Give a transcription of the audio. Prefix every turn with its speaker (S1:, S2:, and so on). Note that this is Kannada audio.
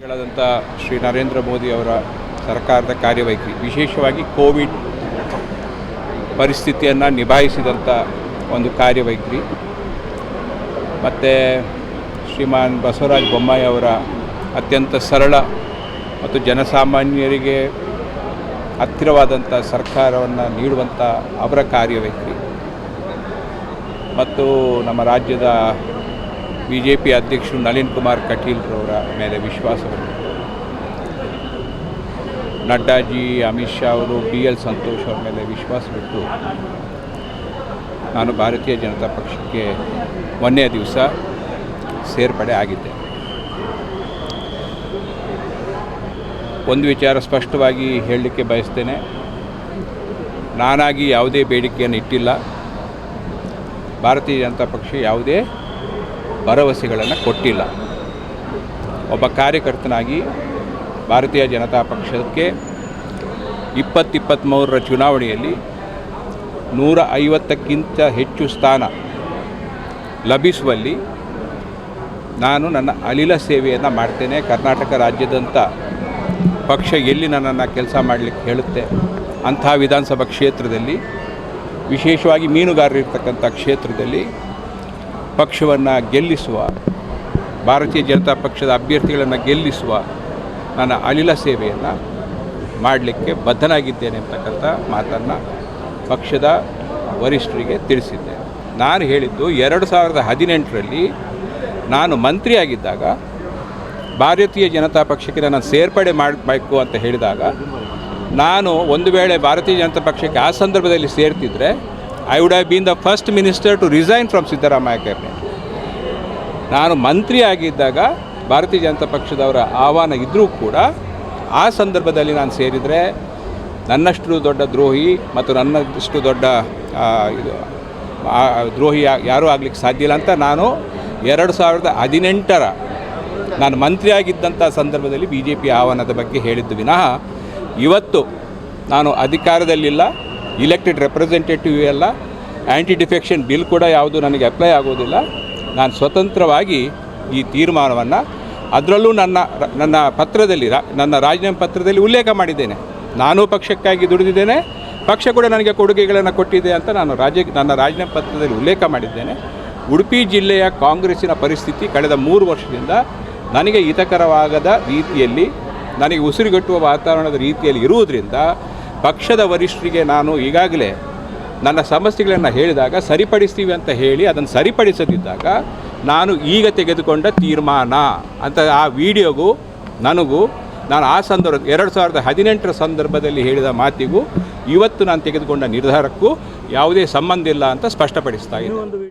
S1: ಹೇಳದಂಥ ಶ್ರೀ ನರೇಂದ್ರ ಮೋದಿ ಅವರ ಸರ್ಕಾರದ ಕಾರ್ಯವೈಖರಿ, ವಿಶೇಷವಾಗಿ ಕೋವಿಡ್ ಪರಿಸ್ಥಿತಿಯನ್ನು ನಿಭಾಯಿಸಿದಂಥ ಒಂದು ಕಾರ್ಯವೈಖರಿ ಮತ್ತು ಶ್ರೀಮಾನ್ ಬಸವರಾಜ ಬೊಮ್ಮಾಯಿ ಅವರ ಅತ್ಯಂತ ಸರಳ ಮತ್ತು ಜನಸಾಮಾನ್ಯರಿಗೆ ಹತ್ತಿರವಾದಂಥ ಸರ್ಕಾರವನ್ನು ನೀಡುವಂಥ ಅವರ ಕಾರ್ಯವೈಖರಿ ಮತ್ತು ನಮ್ಮ ರಾಜ್ಯದ BJP ಅಧ್ಯಕ್ಷರು ನಳಿನ್ ಕುಮಾರ್ ಕಟೀಲ್ರವರ ಮೇಲೆ ವಿಶ್ವಾಸವನ್ನು, ನಡ್ಡಾಜಿ, ಅಮಿತ್ ಶಾ ಅವರು, BL ಸಂತೋಷ್ ಅವರ ಮೇಲೆ ವಿಶ್ವಾಸವಿಟ್ಟು ನಾನು ಭಾರತೀಯ ಜನತಾ ಪಕ್ಷಕ್ಕೆ ಮೊನ್ನೆ ದಿವಸ ಸೇರ್ಪಡೆ ಆಗಿದ್ದೆ. ಒಂದು ವಿಚಾರ ಸ್ಪಷ್ಟವಾಗಿ ಹೇಳಲಿಕ್ಕೆ ಬಯಸ್ತೇನೆ, ನಾನಾಗಿ ಯಾವುದೇ ಬೇಡಿಕೆಯನ್ನು ಇಟ್ಟಿಲ್ಲ. ಭಾರತೀಯ ಜನತಾ ಪಕ್ಷ ಯಾವುದೇ ಭರವಸೆಗಳನ್ನು ಕೊಟ್ಟಿಲ್ಲ. ಒಬ್ಬ ಕಾರ್ಯಕರ್ತನಾಗಿ ಭಾರತೀಯ ಜನತಾ ಪಕ್ಷಕ್ಕೆ 2023ರ ಚುನಾವಣೆಯಲ್ಲಿ 150ಕ್ಕಿಂತ ಹೆಚ್ಚು ಸ್ಥಾನ ಲಭಿಸುವಲ್ಲಿ ನಾನು ನನ್ನ ಅಳಿಲ ಸೇವೆಯನ್ನು ಮಾಡ್ತೇನೆ. ಕರ್ನಾಟಕ ರಾಜ್ಯದಂಥ ಪಕ್ಷ ಎಲ್ಲಿ ನನ್ನನ್ನು ಕೆಲಸ ಮಾಡಲಿಕ್ಕೆ ಹೇಳುತ್ತೆ ಅಂಥ ವಿಧಾನಸಭಾ ಕ್ಷೇತ್ರದಲ್ಲಿ, ವಿಶೇಷವಾಗಿ ಮೀನುಗಾರರಿರ್ತಕ್ಕಂಥ ಕ್ಷೇತ್ರದಲ್ಲಿ ಪಕ್ಷವನ್ನು ಗೆಲ್ಲಿಸುವ, ಭಾರತೀಯ ಜನತಾ ಪಕ್ಷದ ಅಭ್ಯರ್ಥಿಗಳನ್ನು ಗೆಲ್ಲಿಸುವ ನನ್ನ ಅಳಿಲ ಸೇವೆಯನ್ನು ಮಾಡಲಿಕ್ಕೆ ಬದ್ಧನಾಗಿದ್ದೇನೆ ಅಂತಕ್ಕಂಥ ಮಾತನ್ನು ಪಕ್ಷದ ವರಿಷ್ಠರಿಗೆ ತಿಳಿಸಿದ್ದೆ. ನಾನು ಹೇಳಿದ್ದು 2018ರಲ್ಲಿ ನಾನು ಮಂತ್ರಿಯಾಗಿದ್ದಾಗ ಭಾರತೀಯ ಜನತಾ ಪಕ್ಷಕ್ಕೆ ನಾನು ಸೇರ್ಪಡೆ ಮಾಡಬೇಕು ಅಂತ ಹೇಳಿದಾಗ, ನಾನು ಒಂದು ವೇಳೆ ಭಾರತೀಯ ಜನತಾ ಪಕ್ಷಕ್ಕೆ ಆ ಸಂದರ್ಭದಲ್ಲಿ ಸೇರ್ತಿದ್ರೆ I would have been the first minister to resign from Siddaramaiah cabinet. ನಾನು ಮಂತ್ರಿ ಆಗಿದ್ದಾಗ ಭಾರತೀಯ ಜನತಾ ಪಕ್ಷದವರ ಆಹ್ವಾನ ಇದ್ದರೂ ಕೂಡ ಆ ಸಂದರ್ಭದಲ್ಲಿ ನಾನು ಸೇರಿದರೆ ನನ್ನಷ್ಟು ದೊಡ್ಡ ದ್ರೋಹಿ ಮತ್ತು ನನ್ನಷ್ಟು ದೊಡ್ಡ ದ್ರೋಹಿ ಯಾರೂ ಆಗಲಿಕ್ಕೆ ಸಾಧ್ಯ ಇಲ್ಲ ಅಂತ ನಾನು 2018ರ ನಾನು ಮಂತ್ರಿ ಆಗಿದ್ದಂಥ ಸಂದರ್ಭದಲ್ಲಿ BJP ಆಹ್ವಾನದ ಬಗ್ಗೆ ಹೇಳಿದ್ದು ವಿನಃ, ಇವತ್ತು ನಾನು ಅಧಿಕಾರದಲ್ಲಿಲ್ಲ, ಇಲೆಕ್ಟೆಡ್ ರೆಪ್ರೆಸೆಂಟೇಟಿವ್ ಎಲ್ಲ, ಆ್ಯಂಟಿ ಡಿಫೆಕ್ಷನ್ ಬಿಲ್ ಕೂಡ ಯಾವುದು ನನಗೆ ಅಪ್ಲೈ ಆಗೋದಿಲ್ಲ. ನಾನು ಸ್ವತಂತ್ರವಾಗಿ ಈ ತೀರ್ಮಾನವನ್ನು, ಅದರಲ್ಲೂ ನನ್ನ ಪತ್ರದಲ್ಲಿ, ನನ್ನ ರಾಜೀನಾಮೆ ಪತ್ರದಲ್ಲಿ ಉಲ್ಲೇಖ ಮಾಡಿದ್ದೇನೆ. ನಾನು ಪಕ್ಷಕ್ಕಾಗಿ ದುಡಿದಿದ್ದೇನೆ, ಪಕ್ಷ ಕೂಡ ನನಗೆ ಕೊಡುಗೆಗಳನ್ನು ಕೊಟ್ಟಿದೆ ಅಂತ ನನ್ನ ರಾಜೀನಾಮೆ ಪತ್ರದಲ್ಲಿ ಉಲ್ಲೇಖ ಮಾಡಿದ್ದೇನೆ. ಉಡುಪಿ ಜಿಲ್ಲೆಯ ಕಾಂಗ್ರೆಸ್ಸಿನ ಪರಿಸ್ಥಿತಿ ಕಳೆದ 3 ವರ್ಷದಿಂದ ನನಗೆ ಹಿತಕರವಾಗದ ರೀತಿಯಲ್ಲಿ, ನನಗೆ ಉಸಿರುಗಟ್ಟುವ ವಾತಾವರಣದ ರೀತಿಯಲ್ಲಿ ಇರುವುದರಿಂದ ಪಕ್ಷದ ವರಿಷ್ಠರಿಗೆ ನಾನು ಈಗಾಗಲೇ ನನ್ನ ಸಮಸ್ಯೆಗಳನ್ನು ಹೇಳಿದಾಗ ಸರಿಪಡಿಸ್ತೀವಿ ಅಂತ ಹೇಳಿ ಅದನ್ನು ಸರಿಪಡಿಸದಿದ್ದಾಗ ನಾನು ಈಗ ತೆಗೆದುಕೊಂಡ ತೀರ್ಮಾನ ಅಂತ ಆ ವಿಡಿಯೋಗೂ ನನಗೂ, ನಾನು ಆ ಸಂದರ್ಭ 2018ರ ಸಂದರ್ಭದಲ್ಲಿ ಹೇಳಿದ ಮಾತಿಗೂ ಇವತ್ತು ನಾನು ತೆಗೆದುಕೊಂಡ ನಿರ್ಧಾರಕ್ಕೂ ಯಾವುದೇ ಸಂಬಂಧ ಇಲ್ಲ ಅಂತ ಸ್ಪಷ್ಟಪಡಿಸ್ತಾ ಇದ್ದೀನಿ.